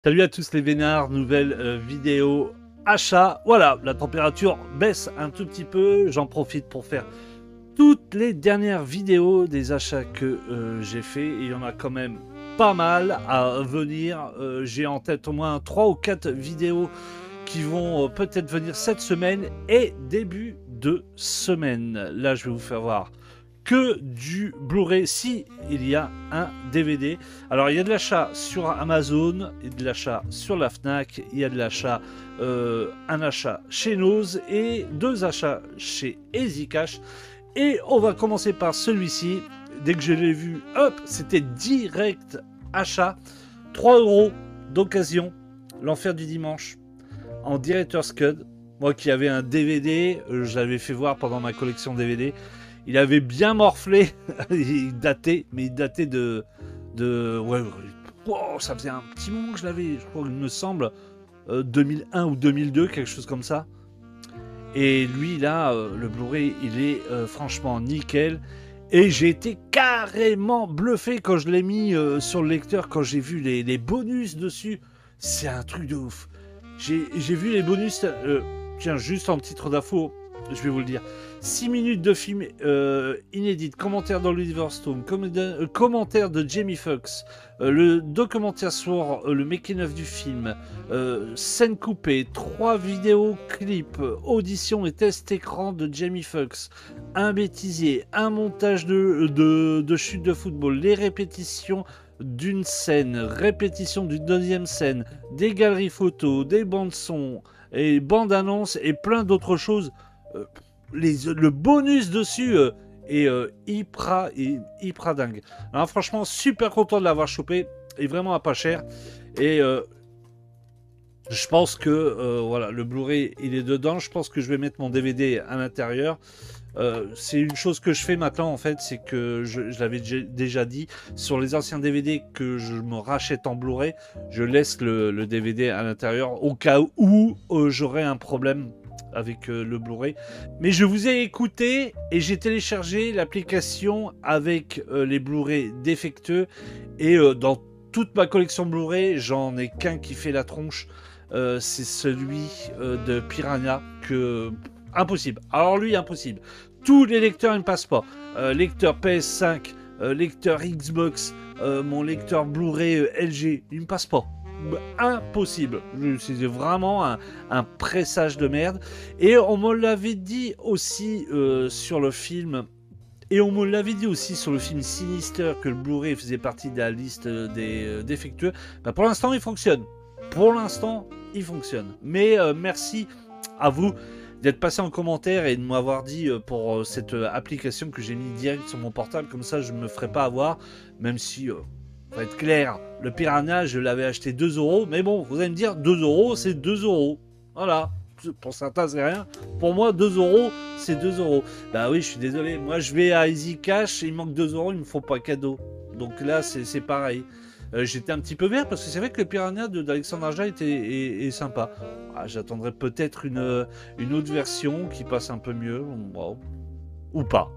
Salut à tous les vénards, nouvelle vidéo achat. Voilà, la température baisse un tout petit peu. J'en profite pour faire toutes les dernières vidéos des achats que j'ai fait. Et il y en a quand même pas mal à venir. J'ai en tête au moins 3 ou 4 vidéos qui vont peut-être venir cette semaine et début de semaine. Là, je vais vous faire voir que du Blu-ray si il y a un DVD. Alors il y a de l'achat sur Amazon, il y a de l'achat sur la Fnac, il y a de l'achat, un achat chez Noz et 2 achats chez EasyCash. Et on va commencer par celui-ci. Dès que je l'ai vu, hop, c'était direct achat. 3 € d'occasion, l'enfer du dimanche, en Director's Cut. Moi qui avais un DVD, je l'avais fait voir pendant ma collection DVD. Il avait bien morflé, il datait, mais il datait ouais, wow, ça faisait un petit moment que je l'avais, je crois qu'il me semble, 2001 ou 2002, quelque chose comme ça. Et lui, là, le Blu-ray, il est franchement nickel. Et j'ai été carrément bluffé quand je l'ai mis sur le lecteur, quand j'ai vu les bonus dessus. C'est un truc de ouf. J'ai vu les bonus, tiens, juste en titre d'info, je vais vous le dire. 6 minutes de film inédit, commentaire dans l'Universe Stone, commentaire de Jamie Foxx, le documentaire sur le making-of du film, scène coupée, 3 vidéos clips, audition et test écran de Jamie Foxx, un bêtisier, un montage de chute de football, les répétitions d'une scène, répétition d'une deuxième scène, des galeries photos, des bandes son, et bandes annonces et plein d'autres choses. Le bonus dessus est hyper dingue. Alors franchement, super content de l'avoir chopé et vraiment à pas cher. Et je pense que voilà, le Blu-ray il est dedans. Je pense que je vais mettre mon DVD à l'intérieur. C'est une chose que je fais maintenant en fait, c'est que je l'avais déjà dit sur les anciens DVD que je me rachète en Blu-ray, je laisse le DVD à l'intérieur au cas où j'aurais un problème avec le Blu-ray. Mais je vous ai écouté et j'ai téléchargé l'application avec les Blu-ray défectueux et dans toute ma collection Blu-ray, j'en ai qu'un qui fait la tronche. C'est celui de Piranha que impossible. Alors lui, impossible. Tous les lecteurs, ils ne passent pas. Lecteur PS5, lecteur Xbox, mon lecteur Blu-ray LG, il ne passe pas. Impossible. C'est vraiment un pressage de merde. Et on me l'avait dit aussi sur le film. Et on me l'avait dit aussi sur le film Sinister que le Blu-ray faisait partie de la liste des défectueux. Bah, pour l'instant, il fonctionne. Pour l'instant, il fonctionne. Mais merci à vous d'être passé en commentaire et de m'avoir dit pour cette application que j'ai mis direct sur mon portable. Comme ça, je ne me ferai pas avoir. Même si, pour être clair, le Piranha, je l'avais acheté 2 €. Mais bon, vous allez me dire, 2 €, c'est 2 €. Voilà. Pour certains, c'est rien. Pour moi, 2 €, c'est 2 €. Bah oui, je suis désolé. Moi, je vais à Easy Cash, il manque 2 €, ils me font pas cadeau. Donc là, c'est pareil. J'étais un petit peu vert parce que c'est vrai que le Piranha d'Alexandre Aja est sympa. Ah, j'attendrai peut-être une autre version qui passe un peu mieux. Wow. Ou pas.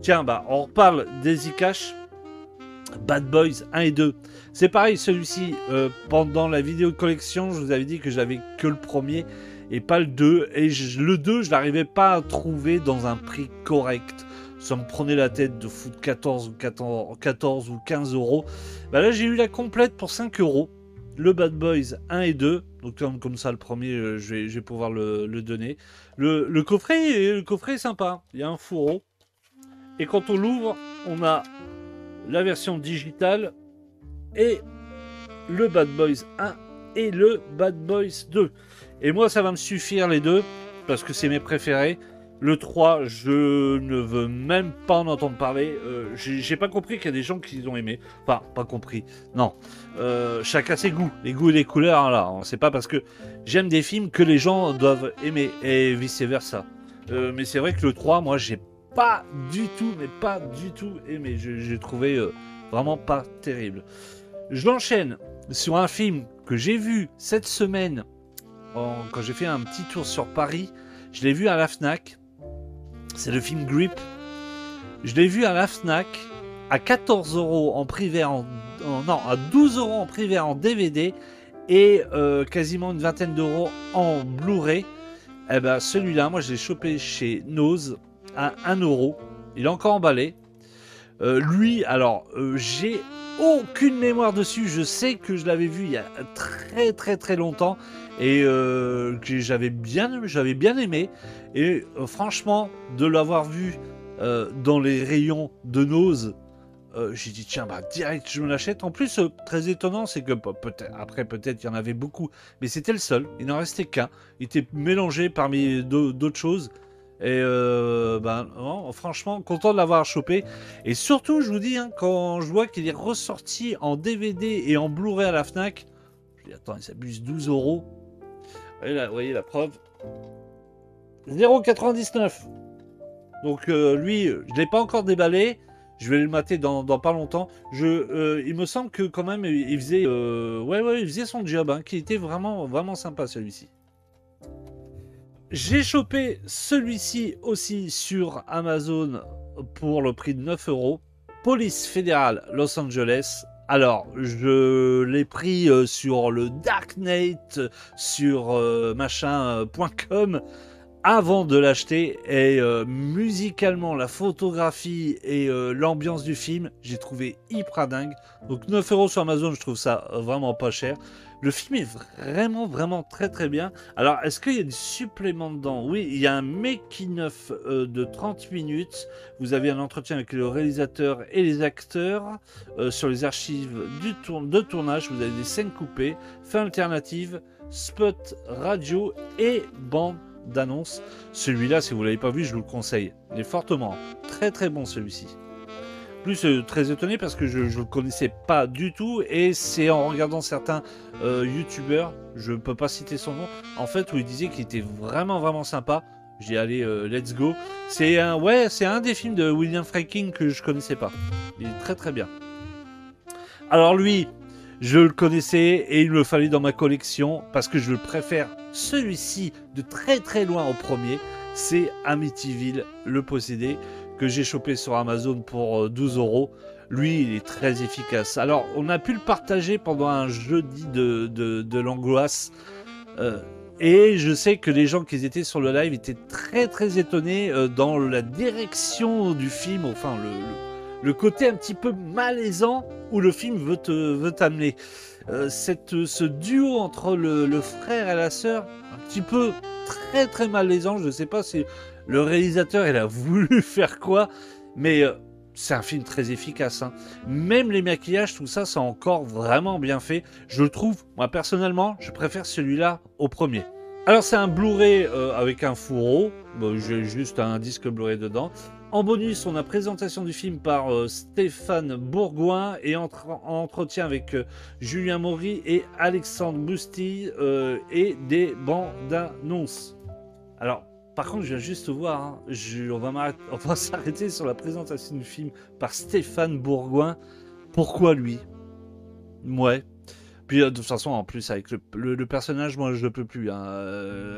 Tiens, bah, on reparle d'Easy Cash. Bad Boys 1 et 2. C'est pareil, celui-ci, pendant la vidéo de collection, je vous avais dit que j'avais que le premier et pas le 2. Et le 2, je n'arrivais pas à trouver dans un prix correct. Ça me prenait la tête de foutre 14 ou 15 €. Bah là, j'ai eu la complète pour 5 €. Le Bad Boys 1 et 2. Donc comme ça, le premier, je vais pouvoir le donner. Le coffret est sympa. Il y a un fourreau. Et quand on l'ouvre, on a la version digitale et le Bad Boys 1 et le Bad Boys 2. Et moi, ça va me suffire les deux parce que c'est mes préférés. Le 3, je ne veux même pas en entendre parler. J'ai pas compris qu'il y a des gens qui l'ont aimé. Enfin, pas compris. Non. Chacun ses goûts. Les goûts et les couleurs, hein, là. C'est pas parce que j'aime des films que les gens doivent aimer. Et vice-versa. Mais c'est vrai que le 3, moi, j'ai pas du tout, mais pas du tout aimé. J'ai trouvé vraiment pas terrible. Je l'enchaîne sur un film que j'ai vu cette semaine quand j'ai fait un petit tour sur Paris. Je l'ai vu à la Fnac. C'est le film Grip. Je l'ai vu à la Fnac à 14 € en prix vert non, à 12 € en prix vert en DVD et quasiment une vingtaine d'euros en Blu-ray. Eh ben, celui-là, moi, je l'ai chopé chez Nose à 1 euro. Il est encore emballé. Lui, alors, j'ai aucune mémoire dessus. Je sais que je l'avais vu il y a très très très longtemps et que j'avais bien aimé. Et franchement, de l'avoir vu dans les rayons de Nose, j'ai dit tiens, bah direct je me l'achète. En plus, très étonnant, c'est que peut-être il y en avait beaucoup, mais c'était le seul. Il n'en restait qu'un. Il était mélangé parmi d'autres choses. Et ben non, franchement, content de l'avoir chopé. Et surtout, je vous dis, hein, quand je vois qu'il est ressorti en DVD et en Blu-ray à la Fnac, je dis attends, il s'abuse, 12 euros. Et là, vous voyez la preuve. 0,99. Donc lui, je ne l'ai pas encore déballé. Je vais le mater dans pas longtemps. Il me semble que quand même, il faisait, il faisait son job, hein, qui était vraiment, vraiment sympa celui-ci. J'ai chopé celui-ci aussi sur Amazon pour le prix de 9 euros. Police fédérale Los Angeles. Alors, je l'ai pris sur le Darknet, sur machin.com avant de l'acheter. Et musicalement, la photographie et l'ambiance du film, j'ai trouvé hyper dingue. Donc 9 euros sur Amazon, je trouve ça vraiment pas cher. Le film est vraiment, vraiment très, très bien. Alors, est-ce qu'il y a des suppléments dedans? Oui, il y a un making-of de 30 minutes. Vous avez un entretien avec le réalisateur et les acteurs sur les archives de tournage. Vous avez des scènes coupées, fin alternative, spot radio et bande d'annonce. Celui-là, si vous ne l'avez pas vu, je vous le conseille. Il est fortement. Très, très bon celui-ci. Plus très étonné parce que je ne le connaissais pas du tout et c'est en regardant certains youtubeurs, je ne peux pas citer son nom, en fait où il disait qu'il était vraiment vraiment sympa. J'ai allé let's go. C'est un des films de William Friedkin que je connaissais pas. Il est très très bien. Alors lui, je le connaissais et il me fallait dans ma collection parce que je le préfère celui-ci de très très loin au premier. C'est Amityville, le possédé, que j'ai chopé sur Amazon pour 12 euros. Lui, il est très efficace. Alors, on a pu le partager pendant un jeudi de l'angoisse. Et je sais que les gens qui étaient sur le live étaient très très étonnés dans la direction du film, enfin le côté un petit peu malaisant où le film veut t'amener. Ce duo entre le frère et la sœur, un petit peu très très malaisant, je ne sais pas si le réalisateur il a voulu faire quoi, mais c'est un film très efficace, hein. Même les maquillages, tout ça, c'est encore vraiment bien fait. Je le trouve, moi personnellement, je préfère celui-là au premier. Alors c'est un Blu-ray avec un fourreau, bon, j'ai juste un disque Blu-ray dedans. En bonus, on a présentation du film par Stéphane Bourgoin et entretien avec Julien Maury et Alexandre Boustille et des bandes annonces. Alors, par contre, je viens juste voir, hein, on va s'arrêter sur la présentation du film par Stéphane Bourgoin. Pourquoi lui? Ouais. Puis de toute façon, en plus, avec le personnage, moi, je ne peux plus. Hein.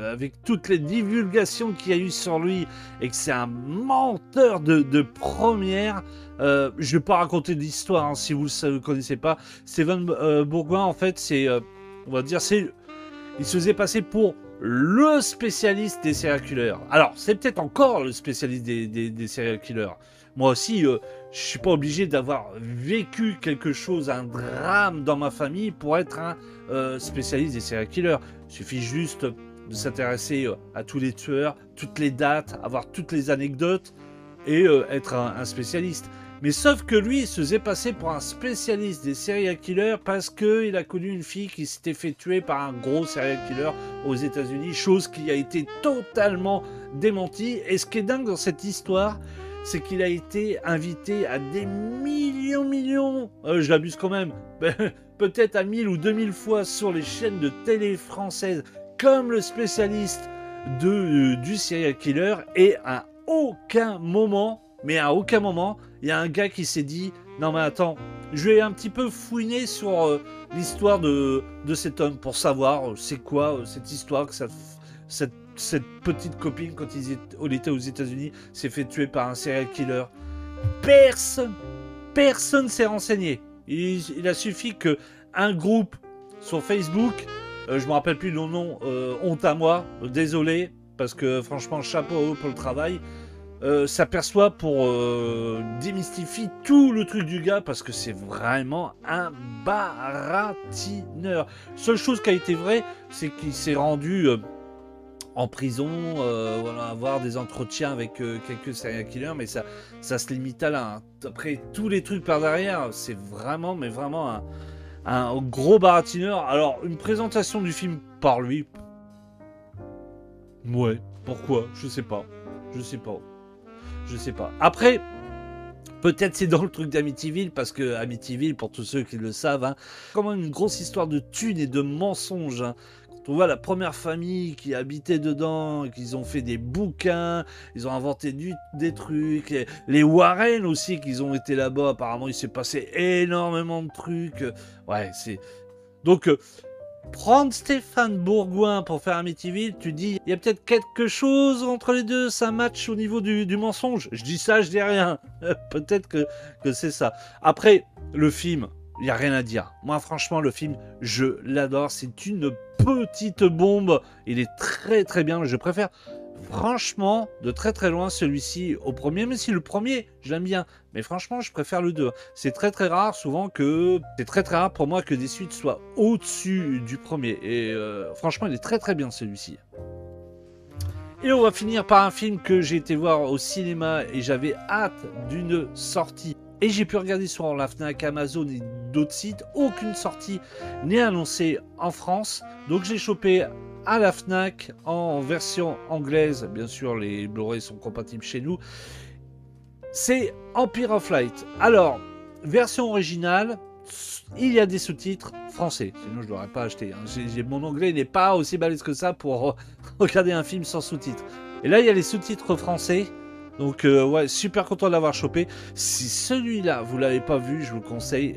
Avec toutes les divulgations qu'il y a eu sur lui, et que c'est un menteur de première, je ne vais pas raconter d'histoire, hein, si vous ne le connaissez pas. Stéphane Bourgoin, en fait, on va dire, il se faisait passer pour le spécialiste des serial killers. Alors, c'est peut-être encore le spécialiste des serial killers. Moi aussi, je suis pas obligé d'avoir vécu quelque chose, un drame dans ma famille pour être un spécialiste des serial killers. Il suffit juste de s'intéresser à tous les tueurs, toutes les dates, avoir toutes les anecdotes et être un spécialiste. Mais sauf que lui, il se faisait passer pour un spécialiste des serial killers parce qu'il a connu une fille qui s'était fait tuer par un gros serial killer aux États-Unis, chose qui a été totalement démentie. Et ce qui est dingue dans cette histoire, c'est qu'il a été invité à des millions, je l'abuse quand même, peut-être à 1000 ou 2000 fois sur les chaînes de télé françaises comme le spécialiste du serial killer, et à aucun moment, il y a un gars qui s'est dit non mais attends, je vais un petit peu fouiner sur l'histoire de cet homme pour savoir c'est quoi cette histoire, que cette petite copine, quand il était aux États-Unis, s'est fait tuer par un serial killer. Personne s'est renseigné. Il a suffi que un groupe sur Facebook. Je me rappelle plus le nom, honte à moi, désolé, parce que franchement, chapeau à eux pour le travail. S'aperçoit pour démystifier tout le truc du gars, parce que c'est vraiment un baratineur. Seule chose qui a été vraie, c'est qu'il s'est rendu en prison, voilà, avoir des entretiens avec quelques serial killers, mais ça se limite à là, hein. Après tous les trucs par derrière, c'est vraiment, mais vraiment un gros baratineur. Alors, une présentation du film par lui, ouais, pourquoi? Je sais pas. Je sais pas. Je sais pas. Après, peut-être c'est dans le truc d'Amityville, parce que Amityville, pour tous ceux qui le savent, hein, comme une grosse histoire de thunes et de mensonges. Hein. Quand on voit la première famille qui habitait dedans, qu'ils ont fait des bouquins, ils ont inventé des trucs, les Warren aussi, qu'ils ont été là-bas, apparemment il s'est passé énormément de trucs. Ouais, c'est... Donc... prendre Stéphane Bourgoin pour faire Amityville, tu dis, il y a peut-être quelque chose entre les deux, ça match au niveau du mensonge. Je dis ça, je dis rien. Peut-être que c'est ça. Après, le film, il n'y a rien à dire. Moi, franchement, le film, je l'adore. C'est une petite bombe. Il est très très bien. Je préfère franchement de très très loin celui-ci au premier, même si le premier, je l'aime bien. Mais franchement, je préfère le 2. C'est très très rare souvent que... C'est très très rare pour moi que des suites soient au-dessus du premier. Et franchement, il est très très bien celui-ci. Et on va finir par un film que j'ai été voir au cinéma et j'avais hâte d'une sortie. Et j'ai pu regarder sur la Fnac, Amazon et d'autres sites. Aucune sortie n'est annoncée en France. Donc j'ai chopé à la Fnac en version anglaise. Bien sûr, les Blu-ray sont compatibles chez nous. C'est Empire of Light. Alors, version originale, il y a des sous-titres français. Sinon, je ne l'aurais pas acheté. Hein. Mon anglais n'est pas aussi balèze que ça pour regarder un film sans sous-titres. Et là, il y a les sous-titres français. Donc, ouais, super content de l'avoir chopé. Si celui-là, vous ne l'avez pas vu, je vous le conseille.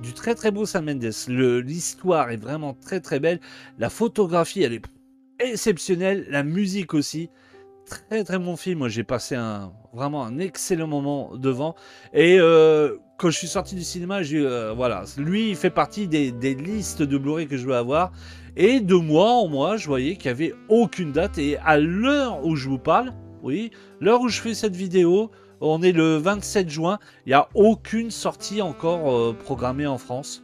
Du très très beau Sam Mendes. L'histoire est vraiment très très belle. La photographie, elle est exceptionnelle. La musique aussi. Très très bon film. Moi, j'ai passé vraiment un excellent moment devant. Et quand je suis sorti du cinéma, voilà, lui, il fait partie des listes de Blu-ray que je veux avoir. Et de mois en mois, je voyais qu'il n'y avait aucune date. Et à l'heure où je vous parle, oui, l'heure où je fais cette vidéo, on est le 27 juin. Il n'y a aucune sortie encore programmée en France.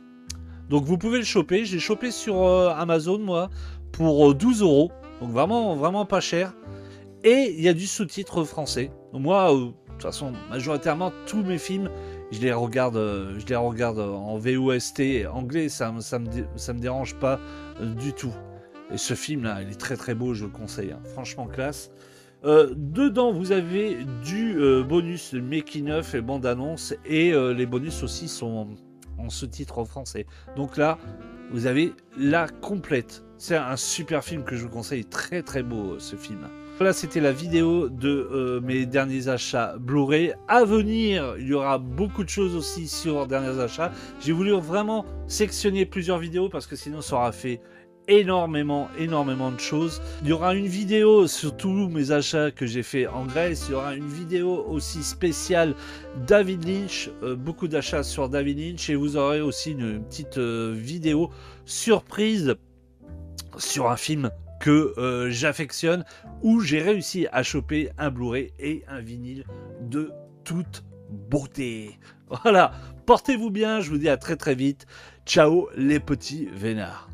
Donc vous pouvez le choper. Je l'ai chopé sur Amazon, moi, pour 12 €. Donc vraiment, vraiment pas cher. Et il y a du sous-titre français. Donc moi, de toute façon, majoritairement, tous mes films, je les regarde en VOST anglais. Ça me dérange pas du tout. Et ce film-là, il est très très beau, je le conseille. Hein. Franchement classe. Dedans, vous avez du bonus, making-of et bande-annonce. Et les bonus aussi sont en sous-titre français. Donc là, vous avez la complète. C'est un super film que je vous conseille. Très très beau ce film. Voilà, c'était la vidéo de mes derniers achats Blu-ray. À venir, il y aura beaucoup de choses aussi sur derniers achats. J'ai voulu vraiment sectionner plusieurs vidéos parce que sinon ça aura fait énormément de choses. Il y aura une vidéo sur tous mes achats que j'ai fait en Grèce. Il y aura une vidéo aussi spéciale David Lynch, beaucoup d'achats sur David Lynch, et vous aurez aussi une petite vidéo surprise sur un film que j'affectionne, où j'ai réussi à choper un Blu-ray et un vinyle de toute beauté. Voilà, portez-vous bien, je vous dis à très très vite. Ciao les petits vénards.